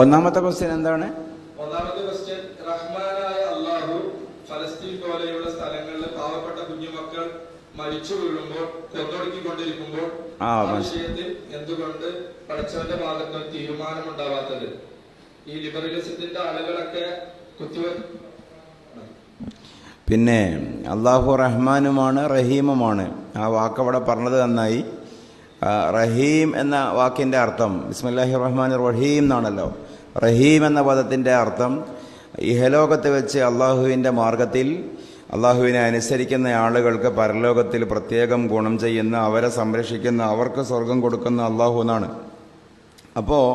ഒന്നാമത്തെ ക്വസ്റ്റ്യൻ എന്താണ്? ഒന്നാമത്തെ ക്വസ്റ്റ്യൻ, റഹ്മാനായ അല്ലാഹു ഫലസ്തീൻ പോലെയുള്ള സ്ഥലങ്ങളിൽ പാവപ്പെട്ട കുഞ്ഞുമക്കൾ മരിച്ചു വീഴുമ്പോൾ കൊന്നൊടുക്കിക്കൊണ്ടിരിക്കുമ്പോൾ ആ വിഷയത്തിൽ എന്തുകൊണ്ട് പഠിച്ചവന്റെ ഭാഗത്ത് തീരുമാനമുണ്ടാവാത്തത്? ഈ ലിബറലിസത്തിന്റെ ആളുകളൊക്കെ പിന്നെ അള്ളാഹു റഹ്മാനുമാണ് റഹീമുമാണ്. ആ വാക്കവിടെ പറഞ്ഞത് നന്നായി. റഹീം എന്ന വാക്കിൻ്റെ അർത്ഥം ബിസ്മില്ലാഹിർ റഹ്മാനിർ റഹീം എന്നാണല്ലോ. റഹീം എന്ന പദത്തിൻ്റെ അർത്ഥം ഇഹലോകത്ത് വെച്ച് അള്ളാഹുവിൻ്റെ മാർഗത്തിൽ അള്ളാഹുവിനെ അനുസരിക്കുന്ന ആളുകൾക്ക് പരലോകത്തിൽ പ്രത്യേകം ഗുണം ചെയ്യുന്ന, അവരെ സംരക്ഷിക്കുന്ന, അവർക്ക് സ്വർഗം കൊടുക്കുന്ന അള്ളാഹു എന്നാണ്. അപ്പോൾ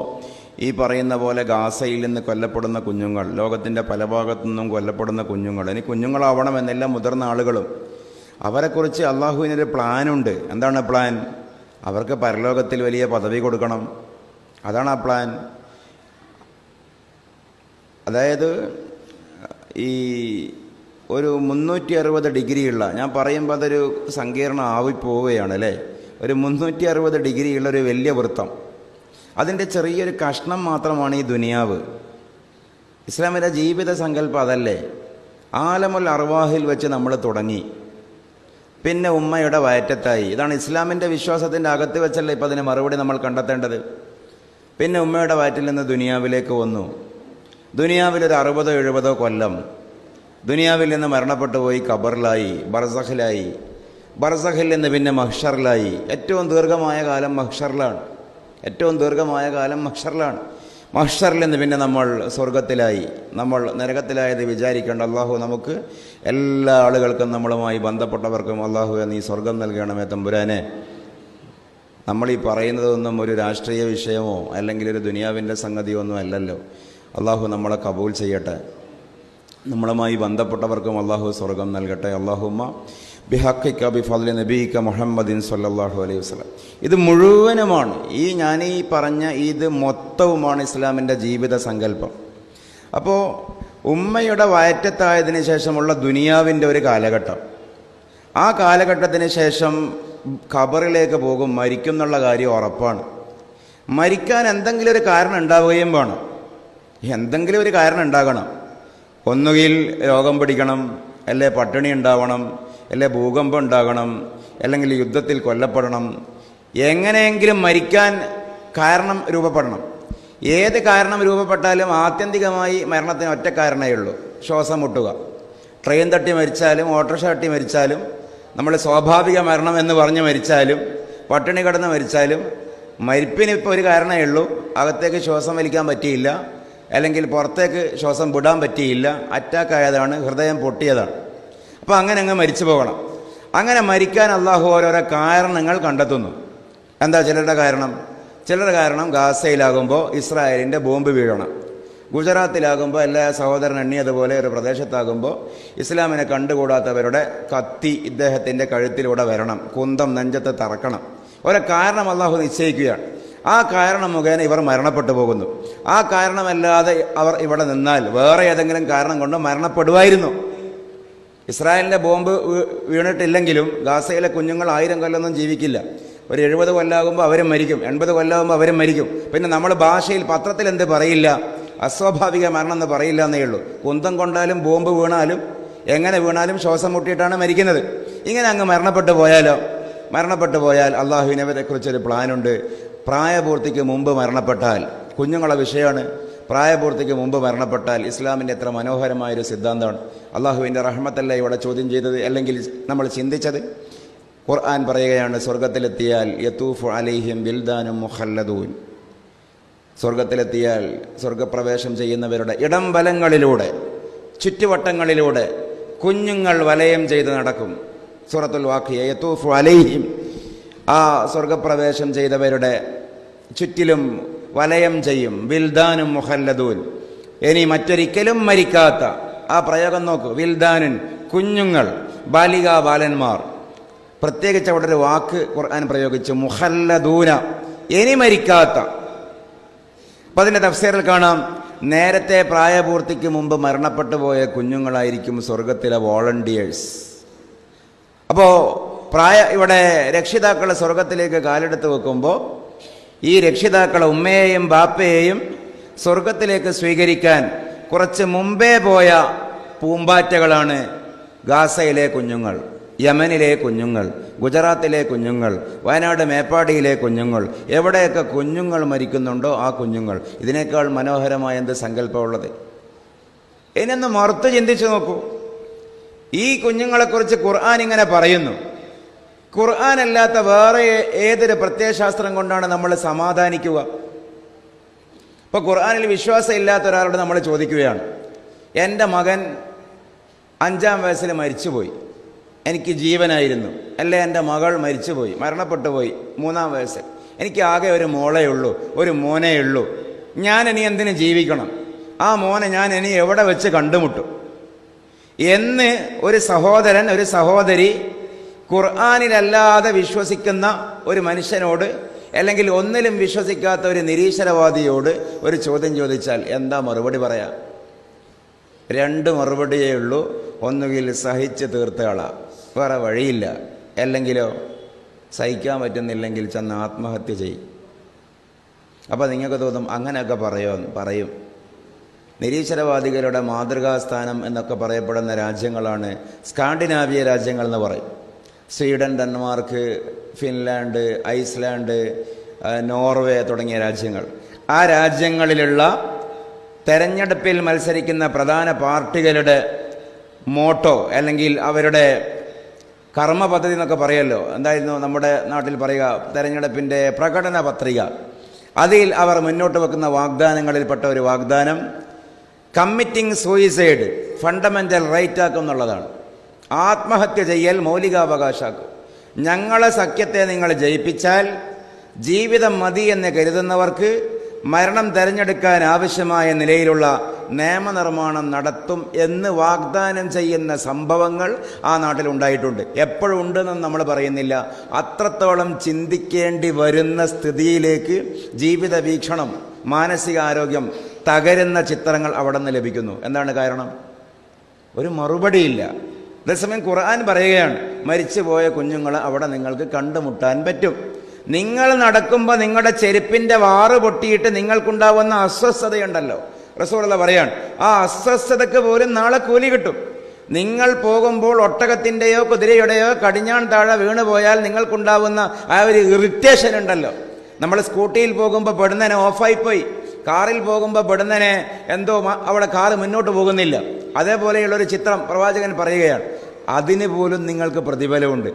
ഈ പറയുന്ന പോലെ ഗാസയിൽ നിന്ന് കൊല്ലപ്പെടുന്ന കുഞ്ഞുങ്ങൾ, ലോകത്തിൻ്റെ പല ഭാഗത്തു നിന്നും കൊല്ലപ്പെടുന്ന കുഞ്ഞുങ്ങൾ, ഇനി കുഞ്ഞുങ്ങളാവണമെന്നില്ല മുതിർന്ന ആളുകളും, അവരെക്കുറിച്ച് അള്ളാഹുവിനൊരു പ്ലാനുണ്ട്. എന്താണ് പ്ലാൻ? അവർക്ക് പരലോകത്തിൽ വലിയ പദവി കൊടുക്കണം. അതാണ് ആ പ്ലാൻ. അതായത് ഈ ഒരു 360 ഡിഗ്രിയുള്ള, ഞാൻ പറയുമ്പോൾ അതൊരു സങ്കീർണം ആവിപ്പോവുകയാണ് അല്ലേ, ഒരു 360 ഡിഗ്രിയുള്ള ഒരു വലിയ വൃത്തം, അതിൻ്റെ ചെറിയൊരു കഷ്ണം മാത്രമാണ് ഈ ദുനിയാവ്. ഇസ്ലാമിൻ്റെ ജീവിത സങ്കല്പം അതല്ലേ? ആലമുൽ അർവാഹിൽ വെച്ച് നമ്മൾ തുടങ്ങി, പിന്നെ ഉമ്മയുടെ വയറ്റത്തായി. ഇതാണ് ഇസ്ലാമിൻ്റെ വിശ്വാസത്തിൻ്റെ അകത്ത് വെച്ചല്ലേ ഇപ്പം അതിന് മറുപടി നമ്മൾ കണ്ടെത്തേണ്ടത്. പിന്നെ ഉമ്മയുടെ വയറ്റിൽ നിന്ന് ദുനിയാവിലേക്ക് വന്നു. ദുനിയാവിലൊരു 60-70 കൊല്ലം ദുനിയാവിൽ നിന്ന് മരണപ്പെട്ടു പോയി, ഖബറിലായി, ബർസഖിലായി. ബർസഖിൽ നിന്ന് പിന്നെ മഹ്ഷറിലായി. ഏറ്റവും ദീർഘമായ കാലം മഹ്ഷറിലാണ്. ഏറ്റവും ദീർഘമായ കാലം മഹ്ഷറിലാണ്. മഹ്ഷറിൽ നിന്ന് പിന്നെ നമ്മൾ സ്വർഗത്തിലായി. നമ്മൾ നരകത്തിലായത് വിചാരിക്കേണ്ട. അള്ളാഹു നമുക്ക് എല്ലാ ആളുകൾക്കും നമ്മളുമായി ബന്ധപ്പെട്ടവർക്കും അള്ളാഹുവെ നീ സ്വർഗം നൽകണമേ തമ്പുരാനെ. നമ്മളീ പറയുന്നതൊന്നും ഒരു രാഷ്ട്രീയ വിഷയമോ അല്ലെങ്കിൽ ഒരു ദുനിയാവിൻ്റെ സംഗതിയോ ഒന്നും അല്ലല്ലോ. അള്ളാഹു നമ്മളെ കബൂൽ ചെയ്യട്ടെ. നമ്മളുമായി ബന്ധപ്പെട്ടവർക്കും അള്ളാഹു സ്വർഗം നൽകട്ടെ. അള്ളാഹുമ്മ ബിഹഖിക ബിഫദ്ലി നബീക മുഹമ്മദിൻ സല്ലല്ലാഹു അലൈഹി വസല്ലം. ഇത് മുഴുവനുമാണ്, ഞാൻ ഈ പറഞ്ഞ ഇത് മൊത്തവുമാണ് ഇസ്ലാമിൻ്റെ ജീവിത സങ്കല്പം. അപ്പോൾ ഉമ്മയുടെ വയറ്റത്തായതിനു ശേഷമുള്ള ദുനിയാവിൻ്റെ ഒരു കാലഘട്ടം, ആ കാലഘട്ടത്തിന് ശേഷം ഖബറിലേക്ക് പോകും, മരിക്കും എന്നുള്ള കാര്യം ഉറപ്പാണ്. മരിക്കാൻ എന്തെങ്കിലും ഒരു കാരണം ഉണ്ടാവുകയും വേണം. എന്തെങ്കിലും ഒരു കാരണം ഉണ്ടാകണം. ഒന്നുകിൽ രോഗം പിടിക്കണം, അല്ലെ പട്ടിണി ഉണ്ടാവണം, അല്ലെ ഭൂകമ്പം ഉണ്ടാകണം, അല്ലെങ്കിൽ യുദ്ധത്തിൽ കൊല്ലപ്പെടണം. എങ്ങനെയെങ്കിലും മരിക്കാൻ കാരണം രൂപപ്പെടണം. ഏത് കാരണം രൂപപ്പെട്ടാലും ആത്യന്തികമായി മരണത്തിന് ഒറ്റ കാരണമേ ഉള്ളൂ: ശ്വാസം മുട്ടുക. ട്രെയിൻ തട്ടി മരിച്ചാലും ഓട്ടോറിക്ഷ തട്ടി മരിച്ചാലും, നമ്മൾ സ്വാഭാവിക മരണം എന്ന് പറഞ്ഞ് മരിച്ചാലും, പട്ടിണി കിടന്ന് മരിച്ചാലും മരിപ്പിന് ഇപ്പോൾ ഒരു കാരണമേ ഉള്ളൂ: അകത്തേക്ക് ശ്വാസം വലിക്കാൻ പറ്റിയില്ല, അല്ലെങ്കിൽ പുറത്തേക്ക് ശ്വാസം വിടാൻ പറ്റിയില്ല, അറ്റാക്കായതാണ്, ഹൃദയം പൊട്ടിയതാണ്. അപ്പോൾ അങ്ങനെ അങ്ങ് മരിച്ചു പോകണം. അങ്ങനെ മരിക്കാൻ അള്ളാഹു ഓരോരോ കാരണങ്ങൾ കണ്ടെത്തുന്നു. എന്താ ചിലരുടെ കാരണം? ചിലരുടെ കാരണം ഗാസയിലാകുമ്പോൾ ഇസ്രായേലിൻ്റെ ബോംബ് വീഴണം, ഗുജറാത്തിലാകുമ്പോൾ എല്ലാ സഹോദരൻ എണ്ണിയതുപോലെ ഒരു പ്രദേശത്താകുമ്പോൾ ഇസ്ലാമിനെ കണ്ടുകൂടാത്തവരുടെ കത്തി ഇദ്ദേഹത്തിൻ്റെ കഴുത്തിലൂടെ വരണം, കുന്തം നെഞ്ചത്ത് തറക്കണം. ഓരോ കാരണം അള്ളാഹു നിശ്ചയിക്കുകയാണ്. ആ കാരണം മുഖേന ഇവർ മരണപ്പെട്ടു പോകുന്നു. ആ കാരണമല്ലാതെ അവർ ഇവിടെ നിന്നാൽ വേറെ ഏതെങ്കിലും കാരണം കൊണ്ട് മരണപ്പെടുമായിരുന്നു. ഇസ്രായേലിൻ്റെ ബോംബ് വീണിട്ടില്ലെങ്കിലും ഗാസയിലെ കുഞ്ഞുങ്ങൾ 1000 കൊല്ലമൊന്നും ജീവിക്കില്ല. ഒരു 70 കൊല്ലാകുമ്പോൾ അവരും മരിക്കും, 80 കൊല്ലാകുമ്പോൾ അവരും മരിക്കും. പിന്നെ നമ്മൾ ഭാഷയിൽ പത്രത്തിൽ എന്ത് പറയില്ല? അസ്വാഭാവിക മരണം എന്ന് പറയില്ല എന്നേ ഉള്ളൂ. കുന്തം കൊണ്ടാലും ബോംബ് വീണാലും എങ്ങനെ വീണാലും ശ്വാസം മുട്ടിയിട്ടാണ് മരിക്കുന്നത്. ഇങ്ങനെ അങ്ങ് മരണപ്പെട്ടു പോയാൽ അള്ളാഹുവിനെക്കുറിച്ചൊരു പ്ലാനുണ്ട്. പ്രായപൂർത്തിക്ക് മുമ്പ് മരണപ്പെട്ടാൽ, കുഞ്ഞുങ്ങളെ വിഷയമാണ്, പ്രായപൂർത്തിക്ക് മുമ്പ് മരണപ്പെട്ടാൽ ഇസ്ലാമിൻ്റെ എത്ര മനോഹരമായൊരു സിദ്ധാന്തമാണ്. അള്ളാഹുവിൻ്റെ റഹ്മത്തല്ല ഇവിടെ ചോദ്യം ചെയ്തത്, അല്ലെങ്കിൽ നമ്മൾ ചിന്തിച്ചത്. ഖുർആൻ പറയുകയാണ്, സ്വർഗത്തിലെത്തിയാൽ യതൂഫു അലൈഹിം ബിൽദാനും മുഖല്ലദൂൻ. സ്വർഗത്തിലെത്തിയാൽ സ്വർഗപ്രവേശം ചെയ്യുന്നവരുടെ ഇടം വലങ്ങളിലൂടെ, ചുറ്റുവട്ടങ്ങളിലൂടെ കുഞ്ഞുങ്ങൾ വലയം ചെയ്ത് നടക്കും. സൂറത്തുൽ വാഖിയ. യതൂഫു അലൈഹിം, ആ സ്വർഗപ്രവേശം ചെയ്തവരുടെ ചുറ്റിലും വലയം ചെയ്യും. വിൽദാനും മുഖല്ലദൂൻ, ഇനി മറ്റൊരിക്കലും മരിക്കാത്ത. ആ പ്രയോഗം നോക്കൂ, വിൽദാനുൻ, കുഞ്ഞുങ്ങൾ, ബാലികാ ബാലന്മാർ. പ്രത്യേകിച്ച് അവിടെ ഒരു വാക്ക് ഖുർആൻ പ്രയോഗിച്ചു, മുഖല്ലദൂന, ഇനി മരിക്കാത്ത. അപ്പം അതിൻ്റെ തഫ്സീറിൽ കാണാം, നേരത്തെ പ്രായപൂർത്തിക്ക് മുമ്പ് മരണപ്പെട്ടു പോയ കുഞ്ഞുങ്ങളായിരിക്കും സ്വർഗത്തിലെ വോളണ്ടിയേഴ്സ്. അപ്പോൾ ഇവിടെ രക്ഷിതാക്കളെ സ്വർഗത്തിലേക്ക് കാലെടുത്ത് വെക്കുമ്പോൾ ഈ രക്ഷിതാക്കളെ ഉമ്മയെയും ബാപ്പയെയും സ്വർഗത്തിലേക്ക് സ്വീകരിക്കാൻ കുറച്ച് മുമ്പേ പോയ പൂമ്പാറ്റകളാണ് ഗാസയിലെ കുഞ്ഞുങ്ങൾ, യമനിലെ കുഞ്ഞുങ്ങൾ, ഗുജറാത്തിലെ കുഞ്ഞുങ്ങൾ, വയനാട് മേപ്പാടിയിലെ കുഞ്ഞുങ്ങൾ. എവിടെയൊക്കെ കുഞ്ഞുങ്ങൾ മരിക്കുന്നുണ്ടോ ആ കുഞ്ഞുങ്ങൾ. ഇതിനേക്കാൾ മനോഹരമായ എന്ത് സങ്കല്പമുള്ളത്? ഇതിനൊന്ന് മറുത്ത് ചിന്തിച്ചു നോക്കൂ. ഈ കുഞ്ഞുങ്ങളെക്കുറിച്ച് ഖുർആൻ ഇങ്ങനെ പറയുന്നു. ഖുർആൻ അല്ലാത്ത വേറെ ഏതൊരു പ്രത്യയശാസ്ത്രം കൊണ്ടാണ് നമ്മൾ സമാധാനിക്കുക? ഇപ്പോൾ ഖുർആനിൽ വിശ്വാസം ഇല്ലാത്ത ഒരാളോട് നമ്മൾ ചോദിക്കുകയാണ്, എൻ്റെ മകൻ 5-ാം വയസ്സിൽ മരിച്ചുപോയി, എനിക്ക് ജീവനായിരുന്നു. അല്ലെ എൻ്റെ മകൾ മരിച്ചുപോയി, മരണപ്പെട്ടു പോയി 3-ാം വയസ്സിൽ, എനിക്ക് ആകെ ഒരു മോളേ ഉള്ളൂ, ഒരു മോനേ ഉള്ളൂ, ഞാൻ ഇനി എന്തിനു ജീവിക്കണം? ആ മോനെ ഞാൻ ഇനി എവിടെ വെച്ച് കണ്ടുമുട്ടും എന്ന് ഒരു സഹോദരൻ, ഒരു സഹോദരി ഖുർആനിലല്ലാതെ വിശ്വസിക്കുന്ന ഒരു മനുഷ്യനോട്, അല്ലെങ്കിൽ ഒന്നിലും വിശ്വസിക്കാത്ത ഒരു നിരീശ്വരവാദിയോട് ഒരു ചോദ്യം ചോദിച്ചാൽ എന്താ മറുപടി പറയാം? 2 മറുപടിയേ ഉള്ളൂ. ഒന്നുകിൽ സഹിച്ച് തീർത്തയാളാ, വേറെ വഴിയില്ല. അല്ലെങ്കിലോ സഹിക്കാൻ പറ്റുന്നില്ലെങ്കിൽ ചെന്ന് ആത്മഹത്യ ചെയ്യും. അപ്പോൾ നിങ്ങൾക്ക് തോന്നും അങ്ങനെയൊക്കെ പറയും. നിരീശ്വരവാദികളുടെ മാതൃകാസ്ഥാനം എന്നൊക്കെ പറയപ്പെടുന്ന രാജ്യങ്ങളാണ് സ്കാൻഡിനാവിയ രാജ്യങ്ങൾ എന്ന് പറയും. Sweden, Denmark, Finland, Iceland, Norway തുടങ്ങിയ രാജ്യങ്ങൾ. ആ രാജ്യങ്ങളിലുള്ള തെരഞ്ഞെടുപ്പിൽ മത്സരിക്കുന്ന പ്രധാന പാർട്ടികളുടെ മോട്ടോ അല്ലെങ്കിൽ അവരുടെ കർമ്മ പദ്ധതി എന്നൊക്കെ പറയല്ലോ, എന്തായിരുന്നു നമ്മുടെ നാട്ടിൽ പറയുക, തെരഞ്ഞെടുപ്പിൻ്റെ പ്രകടന പത്രിക. അതിൽ അവർ മുന്നോട്ട് വെക്കുന്ന വാഗ്ദാനങ്ങളിൽപ്പെട്ട ഒരു വാഗ്ദാനം കമ്മിറ്റിംഗ് സൂയിസൈഡ് ഫണ്ടമെൻ്റൽ റൈറ്റ് ആക്കും എന്നുള്ളതാണ്. ആത്മഹത്യ ചെയ്യൽ മൗലികാവകാശമാക്കും. ഞങ്ങളെ സഖ്യത്തെ നിങ്ങൾ ജയിപ്പിച്ചാൽ ജീവിതം മതി എന്ന് കരുതുന്നവർക്ക് മരണം തിരഞ്ഞെടുക്കാൻ ആവശ്യമായ നിലയിലുള്ള നിയമനിർമ്മാണം നടത്തും എന്ന് വാഗ്ദാനം ചെയ്യുന്ന സംഭവങ്ങൾ ആ നാട്ടിലുണ്ടായിട്ടുണ്ട്. എപ്പോഴും ഉണ്ടെന്നും നമ്മൾ പറയുന്നില്ല. അത്രത്തോളം ചിന്തിക്കേണ്ടി വരുന്ന സ്ഥിതിയിലേക്ക് ജീവിത വീക്ഷണം, മാനസികാരോഗ്യം തകരുന്ന ചിത്രങ്ങൾ അവിടെ നിന്ന് ലഭിക്കുന്നു. എന്താണ് കാരണം? ഒരു മറുപടിയില്ല. അതേസമയം ഖുർആൻ പറയുകയാണ്, മരിച്ചുപോയ കുഞ്ഞുങ്ങളെ അവിടെ നിങ്ങൾക്ക് കണ്ടുമുട്ടാൻ പറ്റും. നിങ്ങൾ നടക്കുമ്പോൾ നിങ്ങളുടെ ചെരുപ്പിൻ്റെ വാറ് പൊട്ടിയിട്ട് നിങ്ങൾക്കുണ്ടാവുന്ന അസ്വസ്ഥതയുണ്ടല്ലോ, റസൂലുള്ളാഹി പറയാണ്, ആ അസ്വസ്ഥതയ്ക്ക് പോലും നാളെ കൂലി കിട്ടും. നിങ്ങൾ പോകുമ്പോൾ ഒട്ടകത്തിൻ്റെയോ കുതിരയുടെയോ കടിഞ്ഞാൺ താഴെ വീണ് പോയാൽ നിങ്ങൾക്കുണ്ടാവുന്ന ആ ഒരു ഇറിറ്റേഷൻ ഉണ്ടല്ലോ. നമ്മൾ സ്കൂട്ടിയിൽ പോകുമ്പോൾ പെടുന്നതിനെ ഓഫായിപ്പോയി, കാറിൽ പോകുമ്പോൾ പെടുന്നതിനെ എന്തോ അവിടെ കാറ് മുന്നോട്ട് പോകുന്നില്ല, അതേപോലെയുള്ളൊരു ചിത്രം പ്രവാചകൻ പറയുകയാണ്. അതിന് പോലും നിങ്ങൾക്ക് പ്രതിഫലമുണ്ട്.